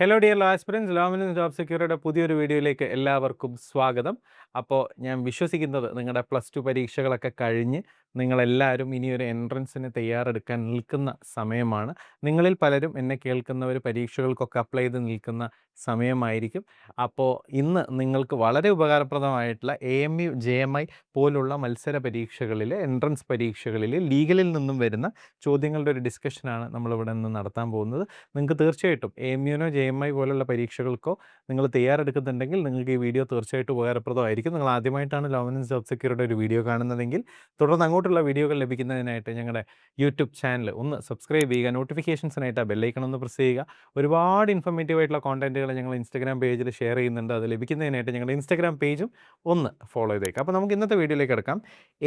Hello dear law aspirants ലോമിനൻസ് job സെക്യൂരിറ്റിയുടെ പുതിയൊരു വീഡിയോയിലേക്ക് എല്ലാവർക്കും സ്വാഗതം. അപ്പോൾ ഞാൻ വിശ്വസിക്കുന്നത് നിങ്ങളുടെ +2 പരീക്ഷകളൊക്കെ കഴിഞ്ഞ് നിങ്ങളെല്ലാവരും ഇനിയൊരു എൻട്രൻസിന് തയ്യാറെടുക്കാൻ നിൽക്കുന്ന സമയമാണ്. നിങ്ങളിൽ പലരും എന്നെ കേൾക്കുന്നവർ പരീക്ഷകൾക്കൊക്കെ അപ്ലൈ ചെയ്ത് നിൽക്കുന്ന സമയമായിരിക്കും. അപ്പോൾ ഇന്ന് നിങ്ങൾക്ക് വളരെ ഉപകാരപ്രദമായിട്ടുള്ള AMU JMI പോലുള്ള മത്സര പരീക്ഷകളിൽ, എൻട്രൻസ് പരീക്ഷകളിൽ ലീഗലിൽ നിന്നും വരുന്ന ചോദ്യങ്ങളുടെ ഒരു ഡിസ്കഷനാണ് നമ്മളിവിടെ നിന്ന് നടത്താൻ പോകുന്നത്. നിങ്ങൾക്ക് തീർച്ചയായിട്ടും AMUനോ JMI പോലുള്ള പരീക്ഷകൾക്കോ നിങ്ങൾ തയ്യാറെടുക്കുന്നുണ്ടെങ്കിൽ നിങ്ങൾക്ക് ഈ വീഡിയോ തീർച്ചയായിട്ടും ഉപകാരപ്രദമായിരിക്കും. നിങ്ങൾ ആദ്യമായിട്ടാണ് ലോമിനൻസ് ജോബ് സെക്യൂരിറ്റിയുടെ ഒരു വീഡിയോ കാണുന്നതെങ്കിൽ തുടർന്ന് അങ്ങോട്ടുള്ള വീഡിയോകൾ ലഭിക്കുന്നതിനായിട്ട് ഞങ്ങളുടെ യൂട്യൂബ് ചാനൽ ഒന്ന് സബ്സ്ക്രൈബ് ചെയ്യുക. നോട്ടിഫിക്കേഷൻസിനായിട്ട് ആ ബെല്ലൈക്കൺ ഒന്ന് പ്രസ് ചെയ്യുക. ഒരുപാട് ഇൻഫോർമേറ്റീവ് ആയിട്ടുള്ള കോണ്ടന്റുകൾ ഞങ്ങൾ ഇൻസ്റ്റാഗ്രാം പേജിൽ ഷെയർ ചെയ്യുന്നുണ്ട്. അത് ലഭിക്കുന്നതിനായിട്ട് ഞങ്ങളുടെ ഇൻസ്റ്റാഗ്രാം പേജും ഒന്ന് ഫോളോ ചെയ്തേക്കുക. അപ്പോൾ നമുക്ക് ഇന്നത്തെ വീഡിയോയിലേക്ക് കിടക്കാം.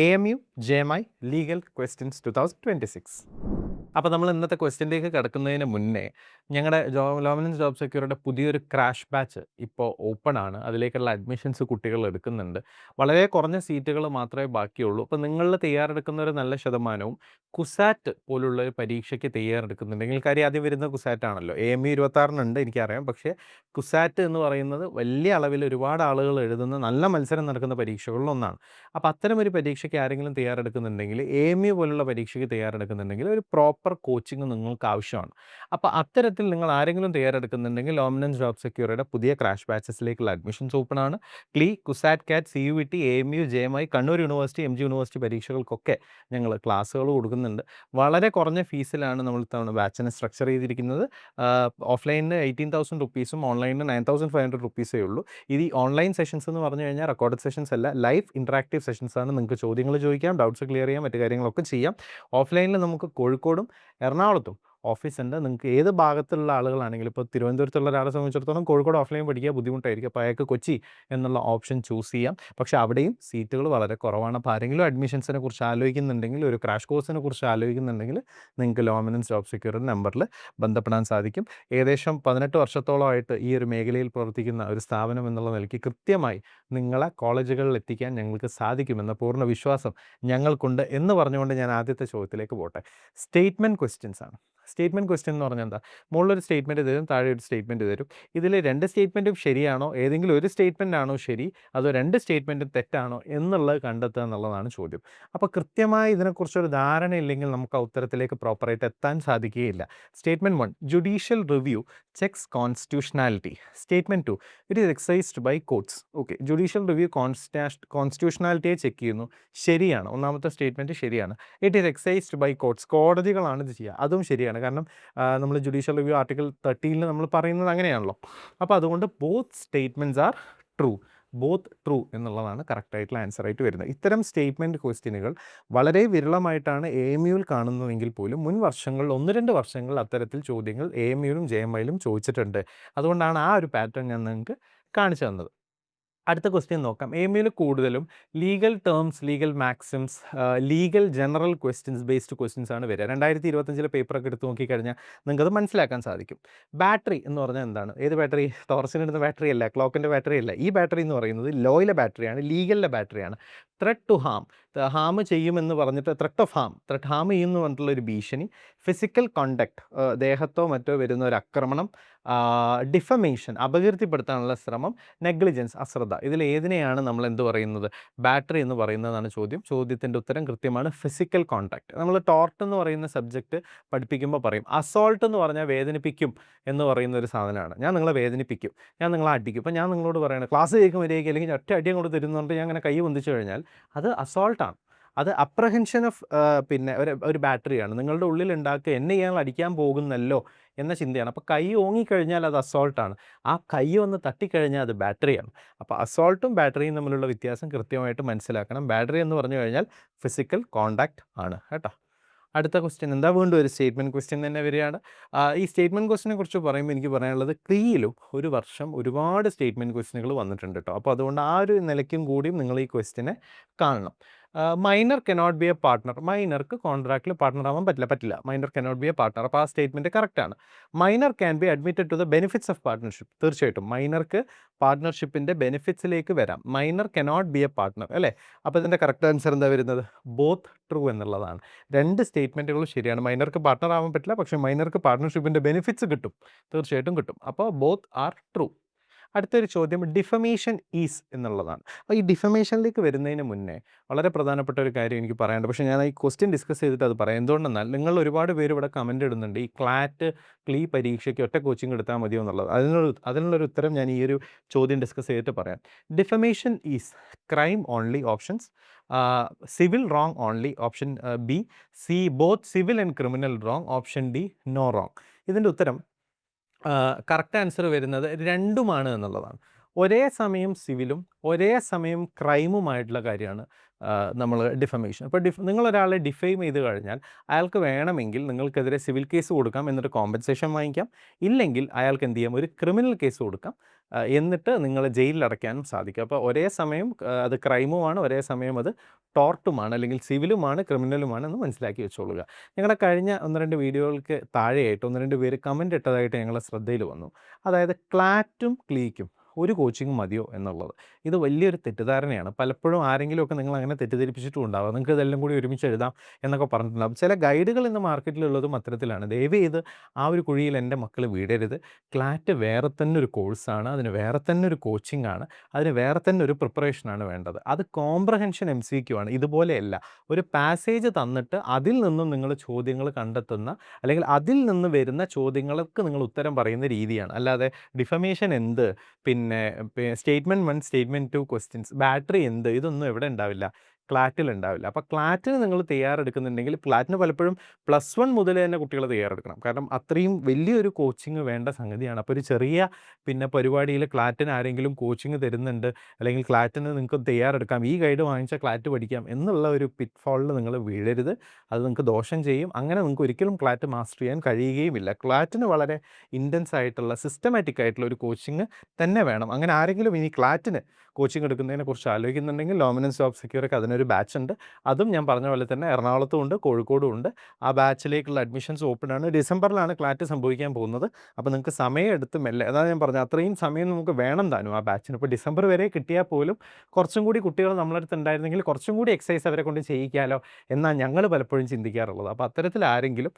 AMU JMI legal questions 2026. അപ്പോൾ നമ്മൾ ഇന്നത്തെ ക്വസ്റ്റ്യനിലേക്ക് കിടക്കുന്നതിന് മുന്നേ ഞങ്ങളുടെ ലോമിനൻസ് ജോബ് സെക്യൂരിറ്റിയുടെ പുതിയൊരു ക്രാഷ് ബാച്ച് ഇപ്പോൾ ഓപ്പൺ ആണ്. അതിലേക്കുള്ള അഡ്മിഷൻസ് കുട്ടികൾ എടുക്കുന്നുണ്ട്. വളരെ കുറഞ്ഞ സീറ്റുകൾ മാത്രമേ ബാക്കിയുള്ളൂ. അപ്പോൾ നിങ്ങൾ തയ്യാറെടുക്കുന്ന ഒരു നല്ല ശതമാനവും കുസാറ്റ് പോലുള്ള ഒരു പരീക്ഷയ്ക്ക് തയ്യാറെടുക്കുന്നുണ്ടെങ്കിൽ, കാര്യം ആദ്യം വരുന്ന കുസാറ്റ് ആണല്ലോ. AMU 26 എനിക്കറിയാം. പക്ഷേ കുസാറ്റ് എന്ന് പറയുന്നത് വലിയ അളവിൽ ഒരുപാട് ആളുകൾ എഴുതുന്ന നല്ല മത്സരം നടക്കുന്ന പരീക്ഷകളിൽ ഒന്നാണ്. അപ്പോൾ അത്തരം ഒരു പരീക്ഷയ്ക്ക് ആരെങ്കിലും തയ്യാറെടുക്കുന്നുണ്ടെങ്കിൽ, AMU പോലുള്ള പരീക്ഷയ്ക്ക് തയ്യാറെടുക്കുന്നുണ്ടെങ്കിൽ ഒരു പ്രോപ്പർ കോച്ചിങ് നിങ്ങൾക്ക് ആവശ്യമാണ്. അപ്പോൾ അത്തരത്തിൽ നിങ്ങൾ ആരെങ്കിലും തയ്യാറെടുക്കുന്നുണ്ടെങ്കിൽ ലോമിനൻസ് ജോബ് സെക്യൂരിറ്റിയുടെ പുതിയ ക്രാഷ് ബാച്ചസിലേക്കുള്ള അഡ്മിഷൻസ് ഓപ്പൺ ആണ്. CLE, CUSAT, CAT, CUET, AMU JMI, Kannur university, MG university പരീക്ഷകൾക്കൊക്കെ ഞങ്ങൾ ക്ലാസ്സുകൾ കൊടുക്കുന്നുണ്ട്. വളരെ കുറഞ്ഞ ഫീസിലാണ് നമ്മൾ ഇത്തവണ ബാച്ചിനെ സ്ട്രക്ചർ ചെയ്തിരിക്കുന്നത്. ഓഫ്ലൈനിന് 18,000 റുപ്പീസും ഓൺലൈനിന് 9,500 റുപ്പീസേ ഉള്ളൂ. ഇത് ഈ ഓൺലൈൻ സെഷൻസ് എന്ന് പറഞ്ഞു കഴിഞ്ഞാൽ റെക്കോർഡഡ് സെഷൻസ് അല്ല, ലൈവ് ഇൻട്രാക്റ്റീവ് സെഷൻസ് ആണ്. നിങ്ങൾക്ക് ചോദ്യങ്ങൾ ചോദിക്കാം, ഡൗട്ട്സ് ക്ലിയർ ചെയ്യാം, മറ്റു കാര്യങ്ങളൊക്കെ ചെയ്യാം. ഓഫ്ലൈനിൽ നമുക്ക് കോഴിക്കോടും എറണാകുളത്തും ഓഫീസ് ഉണ്ട്. നിങ്ങൾക്ക് ഏത് ഭാഗത്തുള്ള ആളുകളാണെങ്കിലും, ഇപ്പോൾ തിരുവനന്തപുരത്തുള്ള ഒരാളെ സംബന്ധിച്ചിടത്തോളം കോഴിക്കോട് ഓഫ്ലൈൻ പഠിക്കുക ബുദ്ധിമുട്ടായിരിക്കും. അപ്പോൾ അയാൾക്ക് കൊച്ചി എന്നുള്ള ഓപ്ഷൻ ചൂസ് ചെയ്യാം. പക്ഷേ അവിടെയും സീറ്റുകൾ വളരെ കുറവാണ്. അപ്പോൾ ആരെങ്കിലും അഡ്മിഷൻസിനെ കുറിച്ച് ആലോചിക്കുന്നുണ്ടെങ്കിൽ, ഒരു ക്രാഷ് കോഴ്സിനെ കുറിച്ച് ആലോചിക്കുന്നുണ്ടെങ്കിൽ നിങ്ങൾക്ക് ലോമിനൻസ് ജോബ് സെക്യൂരിറ്റി നമ്പറിൽ ബന്ധപ്പെടാൻ സാധിക്കും. ഏകദേശം 18 വർഷത്തോളമായിട്ട് ഈ ഒരു മേഖലയിൽ പ്രവർത്തിക്കുന്ന ഒരു സ്ഥാപനം എന്നുള്ള നിലയ്ക്ക് കൃത്യമായി നിങ്ങളെ കോളേജുകളിൽ എത്തിക്കാൻ ഞങ്ങൾക്ക് സാധിക്കുമെന്ന പൂർണ്ണ വിശ്വാസം ഞങ്ങൾക്കുണ്ട് എന്ന് പറഞ്ഞുകൊണ്ട് ഞാൻ ആദ്യത്തെ ചോദ്യത്തിലേക്ക് പോട്ടെ. സ്റ്റേറ്റ്മെൻറ്റ് ക്വസ്റ്റ്യൻസ് ആണ്. സ്റ്റേറ്റ്മെൻറ്റ് ക്വസ്റ്റ്യൻ എന്ന് പറഞ്ഞാൽ എന്താ? മുകളിലൊരു സ്റ്റേറ്റ്മെൻറ്റ് തരും, താഴെ ഒരു സ്റ്റേറ്റ്മെൻറ്റ് തരും. ഇതിൽ 2 സ്റ്റേറ്റ്മെൻറ്റും ശരിയാണോ, ഏതെങ്കിലും ഒരു സ്റ്റേറ്റ്മെൻ്റ് ആണോ ശരി, അതോ 2 സ്റ്റേറ്റ്മെൻറ്റും തെറ്റാണോ എന്നുള്ളത് കണ്ടെത്തുക എന്നുള്ളതാണ് ചോദ്യം. അപ്പോൾ കൃത്യമായി ഇതിനെക്കുറിച്ചൊരു ധാരണയില്ലെങ്കിൽ നമുക്ക് ആ ഉത്തരത്തിലേക്ക് പ്രോപ്പറായിട്ട് എത്താൻ സാധിക്കുകയില്ല. Statement 1, judicial review checks constitutionality. Statement 2, it is exercised by courts. Okay, judicial review കോൺസ്റ്റിറ്റ്യൂഷണാലിറ്റിയെ ചെക്ക് ചെയ്യുന്നു, ശരിയാണ്. ഒന്നാമത്തെ സ്റ്റേറ്റ്മെൻറ്റ് ശരിയാണ്. It is exercised by courts, കോടതികളാണ് ഇത് ചെയ്യുക, അതും ശരിയാണ്. കാരണം നമ്മൾ ജുഡീഷ്യൽ റിവ്യൂ ആർട്ടിക്കിൾ 13 നമ്മൾ പറയുന്നത് അങ്ങനെയാണല്ലോ. അപ്പോൾ അതുകൊണ്ട് both statements are true. Both true എന്നുള്ളതാണ് കറക്റ്റായിട്ടുള്ള ആൻസറായിട്ട് വരുന്നത്. ഇത്തരം സ്റ്റേറ്റ്മെൻറ്റ് ക്വസ്റ്റ്യനുകൾ വളരെ വിരളമായിട്ടാണ് AMUവിൽ കാണുന്നതെങ്കിൽ പോലും മുൻ വർഷങ്ങളിൽ 1-2 വർഷങ്ങളിൽ അത്തരത്തിൽ ചോദ്യങ്ങൾ AMUവിലും JMIയിലും ചോദിച്ചിട്ടുണ്ട്. അതുകൊണ്ടാണ് ആ ഒരു പാറ്റേൺ ഞാൻ നിങ്ങൾക്ക് കാണിച്ചു തന്നത്. അടുത്ത ക്വസ്റ്റ്യൻ നോക്കാം. AMUവിൽ കൂടുതലും legal terms, legal maxims, legal general questions based questions ആണ് വരിക. 2025 പേപ്പറൊക്കെ എടുത്ത് നോക്കിക്കഴിഞ്ഞാൽ നിങ്ങൾക്കത് മനസ്സിലാക്കാൻ സാധിക്കും. ബാറ്ററി എന്ന് പറഞ്ഞാൽ എന്താണ്? ഏത് ബാറ്ററി? ടോർച്ചിനിടുന്ന ബാറ്ററി അല്ല, ക്ലോക്കിൻ്റെ ബാറ്ററി അല്ല. ഈ ബാറ്ററി എന്ന് പറയുന്നത് ലോയിലെ ബാറ്ററിയാണ്, ലീഗലിലെ ബാറ്ററിയാണ്. ത്രെറ്റ് ടു ഹാം, ഹാം ചെയ്യുമെന്ന് പറഞ്ഞിട്ട് threat of harm, threat harm ചെയ്യുമെന്ന് പറഞ്ഞിട്ടുള്ളൊരു ഭീഷണി, ഫിസിക്കൽ കോണ്ടക്ട്, ദേഹത്തോ മറ്റോ വരുന്ന ഒരു ആക്രമണം, ഡിഫമേഷൻ, അപകീർത്തിപ്പെടുത്താനുള്ള ശ്രമം, നെഗ്ലിജൻസ്, അശ്രദ്ധ. ഇതിൽ ഏതിനെയാണ് നമ്മൾ എന്ത് പറയുന്നത്? ബാറ്ററി എന്ന് പറയുന്നതാണ് ചോദ്യം. ചോദ്യത്തിൻ്റെ ഉത്തരം കൃത്യമാണ്, ഫിസിക്കൽ കോണ്ടാക്ട്. നമ്മൾ ടോർട്ട് എന്ന് പറയുന്ന സബ്ജക്റ്റ് പഠിപ്പിക്കുമ്പോൾ പറയും, അസോൾട്ട് എന്ന് പറഞ്ഞാൽ വേദനിപ്പിക്കും എന്ന് പറയുന്ന ഒരു സാധനമാണ്. ഞാൻ നിങ്ങളെ വേദനിപ്പിക്കും, ഞാൻ നിങ്ങളെ അടിക്കും. ഇപ്പോൾ ഞാൻ നിങ്ങളോട് പറയുന്നത് ക്ലാസ് കേൾക്കും വരികയ്ക്ക്, അല്ലെങ്കിൽ ഒറ്റ അടി അങ്ങോട്ട് തരുന്നുണ്ട്, ഞാൻ അങ്ങനെ കൈ പൊന്തിച്ചു കഴിഞ്ഞാൽ അത് അസോൾട്ടാണ്. അത് അപ്രഹെൻഷൻ ഓഫ് പിന്നെ ഒരു ബാറ്ററിയാണ്. നിങ്ങളുടെ ഉള്ളിൽ ഉണ്ടാക്കുക, എന്നെ ഇയാൾ അടിക്കാൻ പോകുന്നല്ലോ എന്ന ചിന്തയാണ്. അപ്പോൾ കൈ ഓങ്ങിക്കഴിഞ്ഞാൽ അത് അസോൾട്ടാണ്. ആ കൈ ഒന്ന് തട്ടിക്കഴിഞ്ഞാൽ അത് ബാറ്ററിയാണ്. അപ്പോൾ അസോൾട്ടും ബാറ്ററിയും തമ്മിലുള്ള വ്യത്യാസം കൃത്യമായിട്ട് മനസ്സിലാക്കണം. ബാറ്ററി എന്ന് പറഞ്ഞു കഴിഞ്ഞാൽ ഫിസിക്കൽ കോണ്ടാക്ട് ആണ് കേട്ടോ. അടുത്ത ക്വസ്റ്റ്യൻ എന്താ? വീണ്ടും ഒരു സ്റ്റേറ്റ്മെൻറ്റ് ക്വസ്റ്റ്യൻ തന്നെ വരികയാണ്. ഈ സ്റ്റേറ്റ്മെൻറ്റ് ക്വസ്റ്റിനെ കുറിച്ച് പറയുമ്പോൾ എനിക്ക് പറയാനുള്ളത്, ക്രീയിലും ഒരു വർഷം ഒരുപാട് സ്റ്റേറ്റ്മെൻറ്റ് ക്വസ്റ്റ്യനുകൾ വന്നിട്ടുണ്ട് കേട്ടോ. അപ്പോൾ അതുകൊണ്ട് ആ ഒരു നിലയ്ക്കും കൂടിയും നിങ്ങൾ ഈ ക്വസ്റ്റ്യനെ കാണണം. Minor cannot be a partner. മൈനർക്ക് കോൺട്രാക്റ്റിൽ പാർട്ട്ണർ ആവാൻ പറ്റില്ല. Minor cannot be a partner. അപ്പോൾ ആ സ്റ്റേറ്റ്മെൻറ്റ് കറക്റ്റാണ്. Minor can be admitted to the benefits of partnership. തീർച്ചയായിട്ടും മൈനർക്ക് പാർട്ട്ണർഷിപ്പിൻ്റെ ബെനിഫിറ്റ്സിലേക്ക് വരാം. Minor cannot be a partner അല്ലേ? അപ്പോൾ ഇതിൻ്റെ കറക്റ്റ് ആൻസർ എന്താ വരുന്നത്? ബോത്ത് ട്രൂ എന്നുള്ളതാണ്. രണ്ട് സ്റ്റേറ്റ്മെൻറ്റുകളും ശരിയാണ്. മൈനർക്ക് പാർട്ട്ണർ ആവാൻ പറ്റില്ല, പക്ഷേ മൈനർക്ക് പാർട്ട്ണർഷിപ്പിൻ്റെ ബെനിഫിറ്റ്സ് കിട്ടും. തീർച്ചയായിട്ടും കിട്ടും. അപ്പോൾ ബോത്ത് ആർ ട്രൂ. അടുത്തൊരു ചോദ്യം ഡിഫമേഷൻ ഈസ് എന്നുള്ളതാണ്. അപ്പോൾ ഈ ഡിഫമേഷനിലേക്ക് വരുന്നതിന് മുന്നേ വളരെ പ്രധാനപ്പെട്ട ഒരു കാര്യം എനിക്ക് പറയാനുണ്ട്. പക്ഷേ ഞാൻ ഈ ക്വസ്റ്റ്യൻ ഡിസ്കസ് ചെയ്തിട്ട് അത് പറയാം. എന്തുകൊണ്ടെന്നാൽ നിങ്ങൾ ഒരുപാട് പേര് ഇവിടെ കമൻ്റ് ഇടുന്നുണ്ട് ഈ ക്ലാറ്റ് ക്ലീ പരീക്ഷയ്ക്ക് ഒറ്റ കോച്ചിങ് എടുത്താൽ മതിയോ എന്നുള്ളത്. അതിനുള്ളൊരു ഉത്തരം ഞാൻ ഈ ഒരു ചോദ്യം ഡിസ്കസ് ചെയ്തിട്ട് പറയാം. Defamation is crime only options, civil wrong only option B, C both civil and criminal wrong option D no wrong. ഇതിൻ്റെ ഉത്തരം കറക്റ്റ് ആൻസർ വരുന്നത് രണ്ടുമാണ് എന്നുള്ളതാണ്. ഒരേ സമയം സിവിലും ഒരേ സമയം ക്രൈമുമായിട്ടുള്ള കാര്യമാണ് നമ്മൾ ഡിഫമേഷൻ. അപ്പോൾ നിങ്ങളൊരാളെ ഡിഫെയിം ചെയ്ത് കഴിഞ്ഞാൽ അയാൾക്ക് വേണമെങ്കിൽ നിങ്ങൾക്കെതിരെ സിവിൽ കേസ് കൊടുക്കാം, എന്നിട്ട് കോമ്പൻസേഷൻ വാങ്ങിക്കാം. ഇല്ലെങ്കിൽ അയാൾക്ക് എന്ത് ചെയ്യാം, ഒരു ക്രിമിനൽ കേസ് കൊടുക്കാം, എന്നിട്ട് നിങ്ങൾ ജയിലിൽ അടയ്ക്കാനും സാധിക്കും. അപ്പോൾ ഒരേ സമയം അത് ക്രൈമുമാണ്, ഒരേ സമയം അത് ടോർട്ടുമാണ്, അല്ലെങ്കിൽ സിവിലുമാണ് ക്രിമിനലുമാണ് എന്ന് മനസ്സിലാക്കി വെച്ചോളുക. ഞങ്ങളുടെ കഴിഞ്ഞ 1-2 വീഡിയോകൾക്ക് താഴെയായിട്ട് 1-2 പേര് കമൻ്റ് ഇട്ടതായിട്ട് ഞങ്ങളുടെ ശ്രദ്ധയിൽ വന്നു. അതായത് ക്ലാറ്റും ക്ലീക്കും ഒരു കോച്ചിങ് മതിയോ എന്നുള്ളത്. ഇത് വലിയൊരു തെറ്റിദ്ധാരണയാണ്. പലപ്പോഴും ആരെങ്കിലുമൊക്കെ നിങ്ങൾ അങ്ങനെ തെറ്റിദ്ധരിപ്പിച്ചിട്ടും ഉണ്ടാവുക. നിങ്ങൾക്ക് ഇതെല്ലാം കൂടി ഒരുമിച്ച് എഴുതാം എന്നൊക്കെ പറഞ്ഞിട്ടുണ്ടാകും. ചില ഗൈഡുകൾ ഇന്ന് മാർക്കറ്റിലുള്ളതും അത്തരത്തിലാണ്. ദയവ് ചെയ്ത് ആ ഒരു കുഴിയിൽ എൻ്റെ മക്കൾ വീഴരുത്. ക്ലാറ്റ് വേറെ തന്നെ ഒരു കോഴ്സാണ്, അതിന് വേറെ തന്നെ ഒരു കോച്ചിങ് ആണ്, അതിന് വേറെ തന്നെ ഒരു പ്രിപ്പറേഷനാണ് വേണ്ടത്. അത് കോംപ്രഹെൻഷൻ MCQ ആണ്. ഇതുപോലെയല്ല ഒരു പാസേജ് തന്നിട്ട് അതിൽ നിന്നും നിങ്ങൾ ചോദ്യങ്ങൾ കണ്ടെത്തുന്ന, അല്ലെങ്കിൽ അതിൽ നിന്ന് വരുന്ന ചോദ്യങ്ങൾക്ക് നിങ്ങൾ ഉത്തരം പറയുന്ന രീതിയാണ്. അല്ലാതെ ഡിഫമേഷൻ എന്ത്, പിന്നെ സ്റ്റേറ്റ്മെൻറ്റ് 1 സ്റ്റേറ്റ്മെൻറ്റ് 2 ക്വസ്റ്റ്യൻസ്, ബാറ്ററി എന്ത്, ഇതൊന്നും എവിടെ ഉണ്ടാവില്ല, ക്ലാറ്റിൽ ഉണ്ടാവില്ല. അപ്പോൾ ക്ലാറ്റിന് നിങ്ങൾ തയ്യാറെടുക്കുന്നുണ്ടെങ്കിൽ ക്ലാറ്റിന് പലപ്പോഴും +1 മുതൽ തന്നെ കുട്ടികൾ തയ്യാറെടുക്കണം. കാരണം അത്രയും വലിയൊരു കോച്ചിങ് വേണ്ട സംഗതിയാണ്. അപ്പോൾ ഒരു ചെറിയ പരിപാടിയിൽ ക്ലാറ്റിന് ആരെങ്കിലും കോച്ചിങ് തരുന്നുണ്ട്, അല്ലെങ്കിൽ ക്ലാറ്റിന് നിങ്ങൾക്ക് തയ്യാറെടുക്കാം, ഈ ഗൈഡ് വാങ്ങിച്ചാൽ ക്ലാറ്റ് പഠിക്കാം എന്നുള്ള ഒരു പിറ്റ്ഫോളിൽ നിങ്ങൾ വീഴരുത്. അത് നിങ്ങൾക്ക് ദോഷം ചെയ്യും. അങ്ങനെ നിങ്ങൾക്ക് ഒരിക്കലും ക്ലാറ്റ് മാസ്റ്റർ ചെയ്യാൻ കഴിയുകയുമില്ല. ക്ലാറ്റിന് വളരെ ഇൻറ്റൻസ് ആയിട്ടുള്ള സിസ്റ്റമാറ്റിക് ആയിട്ടുള്ള ഒരു കോച്ചിങ് തന്നെ വേണം. അങ്ങനെ ആരെങ്കിലും ഇനി ക്ലാറ്റിന് കോച്ചിങ് എടുക്കുന്നതിനെക്കുറിച്ച് ആലോചിക്കുന്നുണ്ടെങ്കിൽ ലോമിനൻസ് ജോബ് സെക്യൂർക്ക് അതിനൊരു ബാച്ച് ഉണ്ട്. അതും ഞാൻ പറഞ്ഞ പോലെ തന്നെ എറണാകുളത്തും ഉണ്ട്, കോഴിക്കോടും ഉണ്ട്. ആ ബാച്ചിലേക്കുള്ള അഡ്മിഷൻസ് ഓപ്പൺ ആണ്. ഡിസംബറിലാണ് ക്ലാറ്റ് സംഭവിക്കാൻ പോകുന്നത്. അപ്പോൾ നിങ്ങൾക്ക് സമയം എടുത്ത് മെല്ലെ, അതാണ് ഞാൻ പറഞ്ഞത്, അത്രയും സമയം നമുക്ക് വേണം താനും ആ ബാച്ചിന്. ഇപ്പോൾ ഡിസംബർ വരെ കിട്ടിയാൽ പോലും കുറച്ചും കൂടി കുട്ടികൾ നമ്മളടുത്ത് ഉണ്ടായിരുന്നെങ്കിൽ കുറച്ചും കൂടി എക്സസൈസ് അവരെ കൊണ്ട് ചെയ്യിക്കാമല്ലോ എന്നാണ് ഞങ്ങൾ പലപ്പോഴും ചിന്തിക്കാറുള്ളത്. അപ്പോൾ അത്തരത്തിൽ ആരെങ്കിലും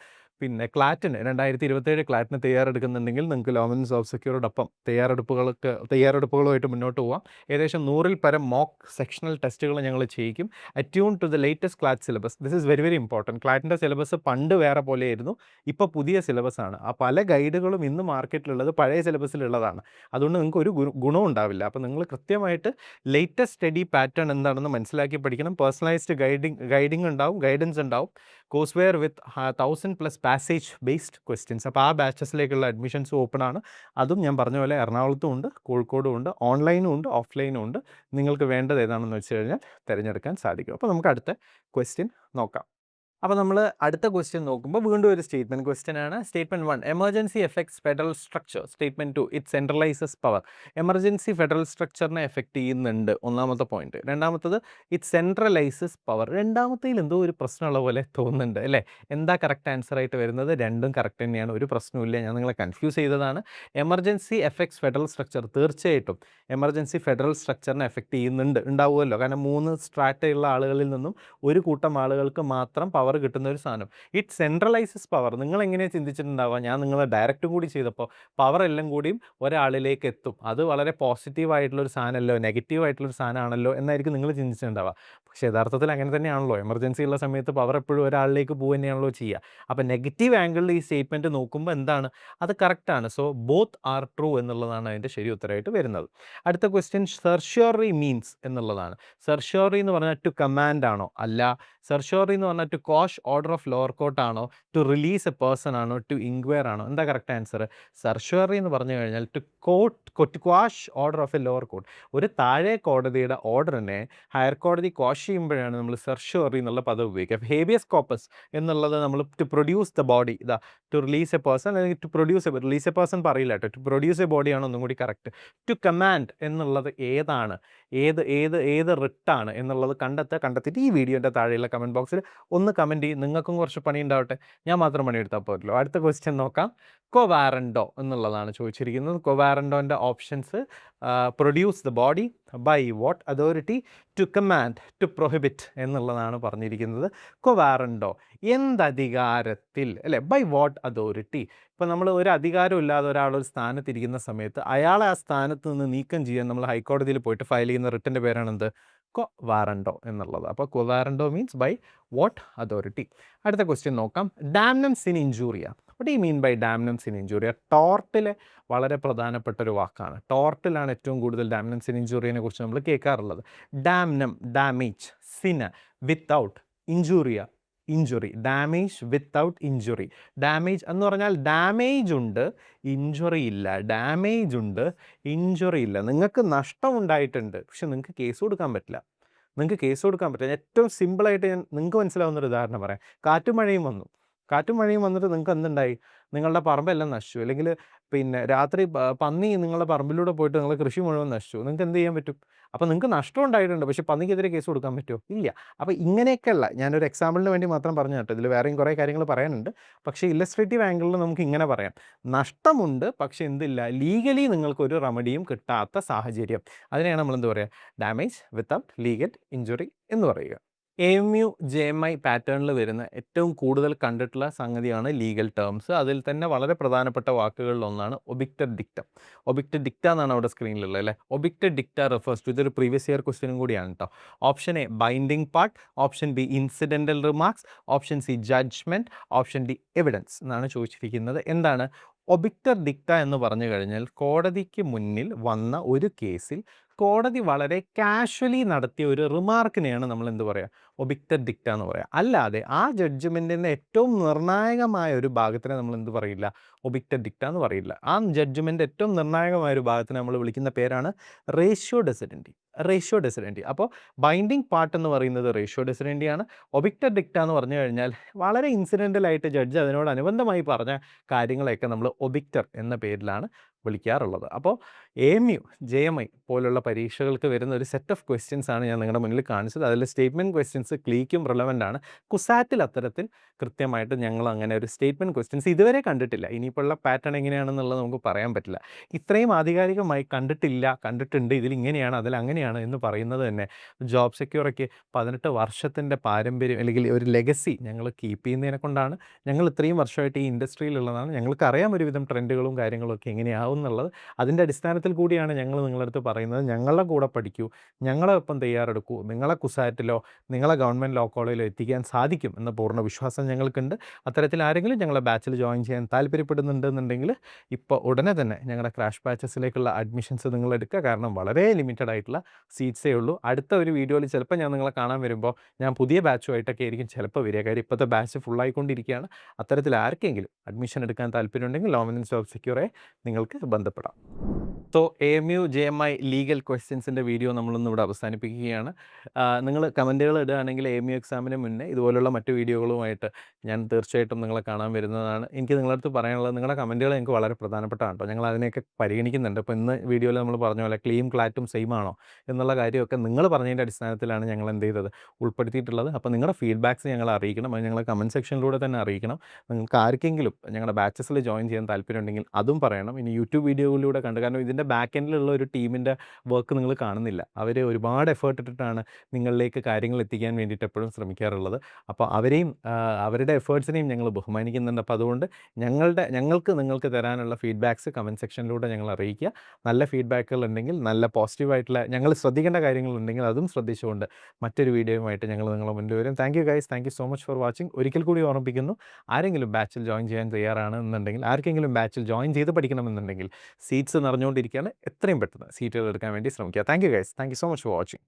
ക്ലാറ്റിന് 2027 ക്ലാറ്റിന് തയ്യാറെടുക്കുന്നുണ്ടെങ്കിൽ നിങ്ങൾക്ക് ലോമിനൻസ് ജോബ് സെക്യൂരോടൊപ്പം തയ്യാറെടുപ്പുകളുമായിട്ട് മുന്നോട്ട് പോകാം. ഏകദേശം 100-ൽ പരം മോക്ക് സെക്ഷണൽ ടെസ്റ്റുകൾ ഞങ്ങൾ ചെയ്യിക്കും. Attune to the latest CLAT syllabus. This is very important. ക്ലാറ്റിൻ്റെ സിലബസ് പണ്ട് വേറെ പോലെയായിരുന്നു, ഇപ്പോൾ പുതിയ സിലബസ് ആണ്. ആ പല ഗൈഡുകളും ഇന്ന് മാർക്കറ്റിലുള്ളത് പഴയ സിലബസിലുള്ളതാണ്. അതുകൊണ്ട് നിങ്ങൾക്ക് ഒരു ഗുണവും ഉണ്ടാവില്ല. അപ്പോൾ നിങ്ങൾ കൃത്യമായിട്ട് ലേറ്റസ്റ്റ് സ്റ്റഡി പാറ്റേൺ എന്താണെന്ന് മനസ്സിലാക്കി പഠിക്കണം. പേഴ്സണലൈസ്ഡ് ഗൈഡിങ് ഉണ്ടാവും, ഗൈഡൻസ് ഉണ്ടാവും. കോഴ്സ് വെയർ വിത്ത് 1000+ പാസേജ് ബേസ്ഡ് ക്വസ്റ്റ്യൻസ്. അപ്പോൾ ആ ബാച്ചസിലേക്കുള്ള അഡ്മിഷൻസ് ഓപ്പൺ ആണ്. അതും ഞാൻ പറഞ്ഞ പോലെ എറണാകുളത്തും ഉണ്ട്, കോഴിക്കോടും ഉണ്ട്, ഓൺലൈനും ഉണ്ട്, ഓഫ്ലൈനും ഉണ്ട്. നിങ്ങൾക്ക് വേണ്ടത് ഏതാണെന്ന് വെച്ച് കഴിഞ്ഞാൽ തിരഞ്ഞെടുക്കാൻ സാധിക്കും. അപ്പോൾ നമുക്ക് അടുത്ത ക്വസ്റ്റ്യൻ നോക്കാം. അപ്പോൾ നമ്മൾ അടുത്ത ക്വസ്റ്റ്യൻ നോക്കുമ്പോൾ വീണ്ടും ഒരു സ്റ്റേറ്റ്മെൻറ്റ് ക്വസ്റ്റ്യൻ ആണ്. Statement 1 emergency effects federal structure. Statement 2 it centralises power. Emergency federal സ്ട്രക്ചറിനെ എഫക്റ്റ് ചെയ്യുന്നുണ്ട്, ഒന്നാമത്തെ പോയിന്റ്. രണ്ടാമത്തത് ഇറ്റ് സെൻട്രലൈസസ് പവർ. രണ്ടാമത്തേൽ എന്തോ ഒരു പ്രശ്നമുള്ള പോലെ തോന്നുന്നുണ്ട് അല്ലേ? എന്താ കറക്റ്റ് ആൻസർ ആയിട്ട് വരുന്നത്? രണ്ടും കറക്റ്റ് തന്നെയാണ്, ഒരു പ്രശ്നമില്ല. ഞാൻ നിങ്ങളെ കൺഫ്യൂസ് ചെയ്തതാണ്. എമർജൻസി എഫക്ട്സ് ഫെഡറൽ സ്ട്രക്ചർ, തീർച്ചയായിട്ടും എമർജൻസി ഫെഡറൽ സ്ട്രക്ചറിനെ എഫക്റ്റ് ഉണ്ടാവുമല്ലോ. കാരണം 3 സ്ട്രാറ്റയുള്ള ആളുകളിൽ നിന്നും ഒരു കൂട്ടം ആളുകൾക്ക് മാത്രം പവർ കിട്ടുന്ന ഒരു സാധനം. It centralises power. നിങ്ങൾ എങ്ങനെയാണ് ചിന്തിച്ചിട്ടുണ്ടാവുക? ഞാൻ നിങ്ങളെ ഡയറക്റ്റും കൂടി ചെയ്തപ്പോൾ പവർ എല്ലാം കൂടിയും ഒരാളിലേക്ക് എത്തും, അത് വളരെ പോസിറ്റീവായിട്ടുള്ളൊരു സാധനമല്ലോ, നെഗറ്റീവായിട്ടുള്ളൊരു സാധനമാണല്ലോ എന്നായിരിക്കും നിങ്ങൾ ചിന്തിച്ചിട്ടുണ്ടാവുക. പക്ഷേ യഥാർത്ഥത്തിൽ അങ്ങനെ തന്നെയാണല്ലോ. എമർജൻസി ഉള്ള സമയത്ത് പവർ എപ്പോഴും ഒരാളിലേക്ക് പോകുക തന്നെയാണല്ലോ ചെയ്യുക. അപ്പോൾ നെഗറ്റീവ് ആംഗിളിൽ ഈ സ്റ്റേറ്റ്മെൻറ്റ് നോക്കുമ്പോൾ എന്താണ്, അത് കറക്റ്റാണ്. സോ ബോത്ത് ആർ ട്രൂ എന്നുള്ളതാണ് അതിൻ്റെ ശരി ഉത്തരമായിട്ട് വരുന്നത്. അടുത്ത ക്വസ്റ്റ്യൻ സെർഷ്യോറി മീൻസ് എന്നുള്ളതാണ്. സെർഷ്യോറി എന്ന് പറഞ്ഞാൽ ടു കമാൻഡ് ആണോ? അല്ല. സെർഷ്യോറി എന്ന് പറഞ്ഞാൽ to quash order of lower court ആണോ, ടു റിലീസ് എ പേഴ്സൺ ആണോ, ടു ഇൻക്വയർ ആണോ? എന്താ കറക്റ്റ് ആൻസർ? സർഷ്വറി എന്ന് പറഞ്ഞു കഴിഞ്ഞാൽ to quash order of a lower court. ഒരു താഴെ കോടതിയുടെ ഓർഡറിനെ ഹയർ കോടതി ക്വാഷ് ചെയ്യുമ്പോഴാണ് നമ്മൾ സർഷ്വറി എന്നുള്ള പദം ഉപയോഗിക്കുക. ഹേബിയസ് കോപ്പസ് എന്നുള്ളത് നമ്മൾ ടു പ്രൊഡ്യൂസ് ദ ബോഡി, ഇതാ ടു റിലീസ് എ പേഴ്സൺ അല്ലെങ്കിൽ to produce release a person പറയില്ല കേട്ടോ, ടു പ്രൊഡ്യൂസ് എ ബോഡിയാണ് ഒന്നും കൂടി കറക്റ്റ്. ടു കമാൻഡ് എന്നുള്ളത് ഏതാണ്, ഏത് റിട്ടാണ് എന്നുള്ളത് കണ്ടെത്തിയിട്ട് ഈ വീഡിയോൻ്റെ താഴെയുള്ള കമൻറ്റ് ബോക്സിൽ ഒന്ന് കമൻറ്റ് ചെയ്യും. നിങ്ങൾക്കും കുറച്ച് പണി ഉണ്ടാവട്ടെ, ഞാൻ മാത്രം പണിയെടുത്താൽ പോരല്ലോ. അടുത്ത ക്വസ്റ്റ്യൻ നോക്കാം. കൊവാറൻഡോ എന്നുള്ളതാണ് ചോദിച്ചിരിക്കുന്നത്. കൊവാറൻഡോൻ്റെ options: produce the body, by what authority, to command, to prohibit എന്നുള്ളതാണ് പറഞ്ഞിരിക്കുന്നത്. കൊവാറൻഡോ എന്തധികാരത്തിൽ, അല്ലേ, ബൈ വാട്ട് അതോറിറ്റി. ഇപ്പോൾ നമ്മൾ ഒരു അധികാരം ഇല്ലാതെ ഒരാളൊരു സ്ഥാനത്തിരിക്കുന്ന സമയത്ത് അയാളെ ആ സ്ഥാനത്ത് നിന്ന് നീക്കം ചെയ്യാൻ നമ്മൾ ഹൈക്കോടതിയിൽ പോയിട്ട് ഫയൽ ചെയ്യുന്ന റിട്ടിൻ്റെ പേരാണ് എന്ത്? കൊവാറൻഡോ എന്നുള്ളത്. അപ്പോൾ quo warranto means by what authority. അടുത്ത ക്വസ്റ്റ്യൻ നോക്കാം. Damnum sine injuria. What you mean by damnum sine injuria? ടോർട്ടിലെ വളരെ പ്രധാനപ്പെട്ട ഒരു വാക്കാണ്. ടോർട്ടിലാണ് ഏറ്റവും കൂടുതൽ ഡാംനം സിൻ ഇഞ്ചൂറിയനെ കുറിച്ച് നമ്മൾ കേൾക്കാറുള്ളത്. Damnum damage, sine without, injuria injury. Damage without injury. Damage എന്ന് പറഞ്ഞാൽ ഡാമേജ് ഉണ്ട്, ഇഞ്ചുറി ഇല്ല. ഡാമേജ് ഉണ്ട്, ഇഞ്ചുറി ഇല്ല. നിങ്ങൾക്ക് നഷ്ടം ഉണ്ടായിട്ടുണ്ട്, പക്ഷെ നിങ്ങൾക്ക് കേസ് കൊടുക്കാൻ പറ്റില്ല. ഏറ്റവും സിമ്പിളായിട്ട് ഞാൻ നിങ്ങൾക്ക് മനസ്സിലാവുന്നൊരു ഉദാഹരണം പറയാം. കാറ്റും മഴയും വന്നിട്ട് നിങ്ങൾക്ക് എന്തുണ്ടായി? നിങ്ങളുടെ പറമ്പെല്ലാം നശിച്ചു. അല്ലെങ്കിൽ പിന്നെ രാത്രി പന്നി നിങ്ങളുടെ പറമ്പിലൂടെ പോയിട്ട് നിങ്ങളുടെ കൃഷി മുഴുവൻ നശിച്ചു. നിങ്ങൾക്ക് എന്ത് ചെയ്യാൻ പറ്റും? അപ്പോൾ നിങ്ങൾക്ക് നഷ്ടം ഉണ്ടായിട്ടുണ്ട്, പക്ഷേ പന്നിക്കെതിരെ കേസ് കൊടുക്കാൻ പറ്റുമോ? ഇല്ല. അപ്പോൾ ഇങ്ങനെയൊക്കെയല്ല, ഞാനൊരു എക്സാമ്പിളിന് വേണ്ടി മാത്രം പറഞ്ഞു കേട്ടോ. ഇതിൽ വേറെയും കുറേ കാര്യങ്ങൾ പറയാനുണ്ട്. പക്ഷേ ഇല്ലസ്ട്രേറ്റീവ് ആംഗിളിൽ നമുക്ക് ഇങ്ങനെ പറയാം: നഷ്ടമുണ്ട്, പക്ഷേ എന്തില്ല, ലീഗലി നിങ്ങൾക്കൊരു റെമഡിയും കിട്ടാത്ത സാഹചര്യം. അതിനെയാണ് നമ്മൾ എന്ത് പറയുക? ഡാമേജ് വിത്തൗട്ട് ലീഗൽ ഇഞ്ചുറി എന്ന് പറയുക. AMU JMI പാറ്റേണിൽ വരുന്ന ഏറ്റവും കൂടുതൽ കണ്ടിട്ടുള്ള സംഗതിയാണ് ലീഗൽ ടേംസ്. അതിൽ തന്നെ വളരെ പ്രധാനപ്പെട്ട വാക്കുകളിലൊന്നാണ് ഒബിക്റ്റഡ് ഡിക്റ്റം. ഒബിക്റ്റഡ് ഡിക്റ്റ എന്നാണ് അവിടെ സ്ക്രീനിലുള്ളത്, അല്ലേ? ഒബിക്റ്റഡ് ഡിക്റ്റ റെഫേഴ്സ് ടു, ഇതൊരു പ്രീവിയസ് ഇയർ ക്വസ്റ്റ്യനും കൂടിയാണ് കേട്ടോ. Option A binding part, option B incidental remarks, option C judgment, option D evidence എന്നാണ് ചോദിച്ചിരിക്കുന്നത്. എന്താണ് ഒബിക്റ്റഡ് ഡിക്റ്റ എന്ന് പറഞ്ഞു കഴിഞ്ഞാൽ? കോടതിക്ക് മുന്നിൽ വന്ന ഒരു കേസിൽ കോടതി വളരെ കാഷ്വലി നടത്തിയ ഒരു റിമാർക്കിനെയാണ് നമ്മൾ എന്ത് പറയുക? ഒബിക്റ്റഡ് ഡിക്റ്റ എന്ന് പറയുക. അല്ലാതെ ആ ജഡ്ജ്മെൻറ്റിൻ്റെ ഏറ്റവും നിർണായകമായ ഒരു ഭാഗത്തിനെ നമ്മൾ എന്ത് പറയില്ല? ഒബിക്റ്റഡ് ഡിക്റ്റ എന്ന് പറയില്ല. ആ ജഡ്ജ്മെൻറ്റ് ഏറ്റവും നിർണായകമായ ഒരു ഭാഗത്തിനെ നമ്മൾ വിളിക്കുന്ന പേരാണ് റേഷ്യോ ഡെസിഡൻറ്റി. അപ്പോൾ ബൈൻഡിങ് പാർട്ട് എന്ന് പറയുന്നത് റേഷ്യോ ഡെസിഡൻറ്റിയാണ്. ഒബിക്റ്റഡ് ഡിക്റ്റ എന്ന് പറഞ്ഞു കഴിഞ്ഞാൽ വളരെ ഇൻസിഡൻ്റലായിട്ട് ജഡ്ജ് അതിനോടനുബന്ധമായി പറഞ്ഞ കാര്യങ്ങളെയൊക്കെ നമ്മൾ ഒബിക്റ്റർ എന്ന പേരിലാണ് വിളിക്കാറുള്ളത്. അപ്പോൾ AMU JMI പോലുള്ള പരീക്ഷകൾക്ക് വരുന്ന ഒരു സെറ്റ് ഓഫ് ക്വസ്റ്റ്യൻസ് ആണ് ഞാൻ നിങ്ങളുടെ മുന്നിൽ കാണിച്ചത്. അതിൽ സ്റ്റേറ്റ്മെൻറ്റ് ക്വസ്റ്റ്യൻസ് ക്ലീക്കും റിലവൻ്റ് ആണ്. കുസാറ്റിൽ അത്തരത്തിൽ കൃത്യമായിട്ട് ഞങ്ങൾ അങ്ങനെ ഒരു സ്റ്റേറ്റ്മെൻറ്റ് ക്വസ്റ്റ്യൻസ് ഇതുവരെ കണ്ടിട്ടില്ല. ഇനിയിപ്പോഴുള്ള പാറ്റേൺ എങ്ങനെയാണെന്നുള്ളത് നമുക്ക് പറയാൻ പറ്റില്ല. ഇത്രയും ആധികാരികമായി കണ്ടിട്ടുണ്ട്, ഇതിലിങ്ങനെയാണ് അതിലങ്ങനെയാണ് എന്ന് പറയുന്നത് തന്നെ ജോബ് സെക്യൂറൊക്കെ 18 വർഷത്തിൻ്റെ പാരമ്പര്യം അല്ലെങ്കിൽ ഒരു ലെഗസി ഞങ്ങൾ കീപ്പ് ചെയ്യുന്നതിനെ കൊണ്ടാണ്. ഞങ്ങൾ ഇത്രയും വർഷമായിട്ട് ഈ ഇൻഡസ്ട്രിയിലുള്ളതാണ്. ഞങ്ങൾക്ക് അറിയാം ഒരുവിധം ട്രെൻഡുകളും കാര്യങ്ങളും ഒക്കെ എങ്ങനെയാവും എന്നുള്ളത്. അതിൻ്റെ അടിസ്ഥാനത്തിൽ കൂടിയാണ് ഞങ്ങൾ നിങ്ങളുടെ അടുത്ത് പറയുന്നത്, ഞങ്ങളുടെ കൂടെ പഠിക്കൂ, ഞങ്ങളെ ഒപ്പം തയ്യാറെടുക്കൂ, നിങ്ങളെ കുസാറ്റിലോ നിങ്ങളെ ഗവൺമെൻറ് ലോ കോളേജിലോ എത്തിക്കാൻ സാധിക്കും എന്ന പൂർണ്ണ വിശ്വാസം ഞങ്ങൾക്കുണ്ട്. അത്തരത്തിൽ ആരെങ്കിലും ഞങ്ങളെ ബാച്ചിൽ ജോയിൻ ചെയ്യാൻ താല്പര്യപ്പെടുന്നുണ്ടെന്നുണ്ടെങ്കിൽ ഇപ്പോൾ ഉടനെ തന്നെ ഞങ്ങളുടെ ക്രാഷ് ബാച്ചസിലേക്കുള്ള അഡ്മിഷൻസ് നിങ്ങൾ എടുക്കുക. കാരണം വളരെ ലിമിറ്റഡ് ആയിട്ടുള്ള സീറ്റ്സേ ഉള്ളൂ. അടുത്ത ഒരു വീഡിയോയിൽ ചിലപ്പോൾ ഞാൻ നിങ്ങളെ കാണാൻ വരുമ്പോൾ ഞാൻ പുതിയ ബാച്ചുമായിട്ടൊക്കെ ആയിരിക്കും ചിലപ്പോൾ വരിക. കാര്യം ഇപ്പോഴത്തെ ബാച്ച് ഫുള്ളായിക്കൊണ്ടിരിക്കുകയാണ്. അത്തരത്തിൽ ആർക്കെങ്കിലും അഡ്മിഷൻ എടുക്കാൻ താല്പര്യമുണ്ടെങ്കിൽ ലോമനൻസ് ജോബ് സെക്യൂറെ നിങ്ങൾക്ക് ബന്ധപ്പെടാം. സോ AMU JMI ലീഗൽ ക്വസ്റ്റ്യൻസിൻ്റെ വീഡിയോ നമ്മളൊന്നും ഇവിടെ അവസാനിപ്പിക്കുകയാണ്. നിങ്ങൾ കമൻറ്റുകൾ ഇടുകയാണെങ്കിൽ AMU എക്സാമിന് മുന്നേ ഇതുപോലുള്ള മറ്റു വീഡിയോകളുമായിട്ട് ഞാൻ തീർച്ചയായിട്ടും നിങ്ങളെ കാണാൻ വരുന്നതാണ്. എനിക്ക് നിങ്ങളുടെ അടുത്ത് പറയാനുള്ളത്, നിങ്ങളുടെ കമൻറ്റുകൾ എനിക്ക് വളരെ പ്രധാനപ്പെട്ടതാണ് കേട്ടോ. ഞങ്ങൾ അതിനെയൊക്കെ പരിഗണിക്കുന്നുണ്ട്. ഇപ്പോൾ ഇന്ന് വീഡിയോയിൽ നമ്മൾ പറഞ്ഞ പോലെ ക്ലീം ക്ലാറ്റും സെയിം ആണോ എന്നുള്ള കാര്യമൊക്കെ നിങ്ങൾ പറഞ്ഞതിൻ്റെ അടിസ്ഥാനത്തിലാണ് ഞങ്ങൾ എന്ത് ചെയ്തത്, ഉൾപ്പെടുത്തിയിട്ടുള്ളത്. അപ്പോൾ നിങ്ങളുടെ ഫീഡ്ബാക്ക്സ് ഞങ്ങളെ അറിയിക്കണം. അത് ഞങ്ങളെ കമൻറ്റ് സെക്ഷനിലൂടെ തന്നെ അറിയിക്കണം. നിങ്ങൾക്ക് ആർക്കെങ്കിലും ഞങ്ങളുടെ ബാച്ചസിൽ ജോയിൻ ചെയ്യാൻ താല്പര്യമുണ്ടെങ്കിൽ അതും പറയണം. ഇനി യൂട്യൂബ് വീഡിയോയിലൂടെ കണ്ട്, കാരണം ഇതിൻ്റെ ബാക്ക് എൻഡിലുള്ള ഒരു ടീമിൻ്റെ വർക്ക് നിങ്ങൾ കാണുന്നില്ല. അവർ ഒരുപാട് എഫേർട്ട് ഇട്ടിട്ടാണ് നിങ്ങളിലേക്ക് കാര്യങ്ങൾ എത്തിക്കാൻ വേണ്ടിയിട്ട് എപ്പോഴും ശ്രമിക്കാറുള്ളത്. അപ്പോൾ അവരെയും അവരുടെ എഫേർട്സിനെയും ഞങ്ങൾ ബഹുമാനിക്കുന്നുണ്ട്. അപ്പോൾ അതുകൊണ്ട് ഞങ്ങൾക്ക് നിങ്ങൾക്ക് തരാനുള്ള ഫീഡ്ബാക്ക്സ് കമൻറ്റ് സെക്ഷനിലൂടെ ഞങ്ങൾ അറിയിക്കുക. നല്ല ഫീഡ്ബാക്കുകൾ ഉണ്ടെങ്കിൽ, നല്ല പോസിറ്റീവായിട്ടുള്ള ഞങ്ങൾ ശ്രദ്ധിക്കേണ്ട കാര്യങ്ങളുണ്ടെങ്കിൽ അതും ശ്രദ്ധിച്ചുകൊണ്ട് മറ്റൊരു വീഡിയോയുമായിട്ട് ഞങ്ങൾ നിങ്ങളുടെ മുന്നിൽ വരും. Thank you guys, thank you so much for watching. ഒരിക്കൽ കൂടി ഓർമ്മിപ്പിക്കുന്നു, ആരെങ്കിലും ബാച്ചിൽ ജോയിൻ ചെയ്യാൻ തയ്യാറാണെന്നുണ്ടെങ്കിൽ, ആർക്കെങ്കിലും ബാച്ചിൽ ജോയിൻ ചെയ്ത് പഠിക്കണമെന്നുണ്ടെങ്കിൽ, സീറ്റ്സ് നിറഞ്ഞുകൊണ്ടിരിക്കുകയാണ്. എത്രയും പെട്ടെന്ന് സീറ്റുകൾ എടുക്കാൻ വേണ്ടി ശ്രമിക്കുക. Thank you guys, thank you so much for watching.